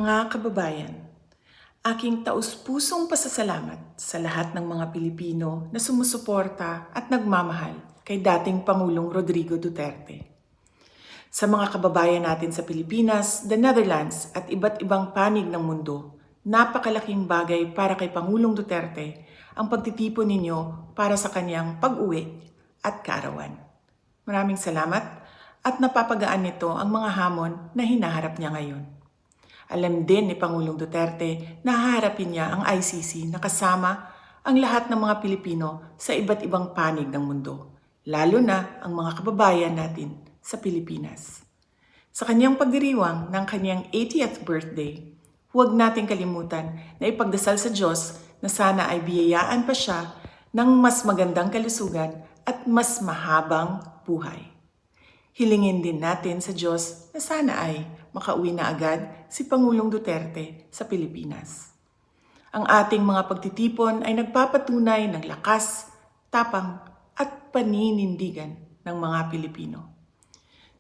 Mga kababayan, aking taus-pusong pasasalamat sa lahat ng mga Pilipino na sumusuporta at nagmamahal kay dating Pangulong Rodrigo Duterte. Sa mga kababayan natin sa Pilipinas, the Netherlands at iba't ibang panig ng mundo, napakalaking bagay para kay Pangulong Duterte ang pagtitipon ninyo para sa kanyang pag-uwi at kaarawan. Maraming salamat at napapagaan nito ang mga hamon na hinaharap niya ngayon. Alam din ni Pangulong Duterte na haharapin niya ang ICC na kasama ang lahat ng mga Pilipino sa iba't ibang panig ng mundo, lalo na ang mga kababayan natin sa Pilipinas. Sa kanyang pagdiriwang ng kanyang 80th birthday, huwag nating kalimutan na ipagdasal sa Diyos na sana ay biyayaan pa siya ng mas magandang kalusugan at mas mahabang buhay. Hilingin din natin sa Diyos na sana ay makauwi na agad si Pangulong Duterte sa Pilipinas. Ang ating mga pagtitipon ay nagpapatunay ng lakas, tapang at paninindigan ng mga Pilipino.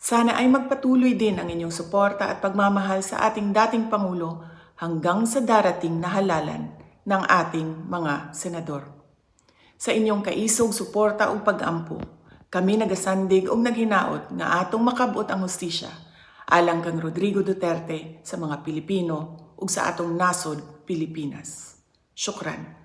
Sana ay magpatuloy din ang inyong suporta at pagmamahal sa ating dating Pangulo hanggang sa darating na halalan ng ating mga senador. Sa inyong kaisog suporta o pag-ampo, kami nagasandig o naghinaot nga atong makabot ang hustisya alang kang Rodrigo Duterte sa mga Pilipino ug sa atong nasod Pilipinas. Syukran.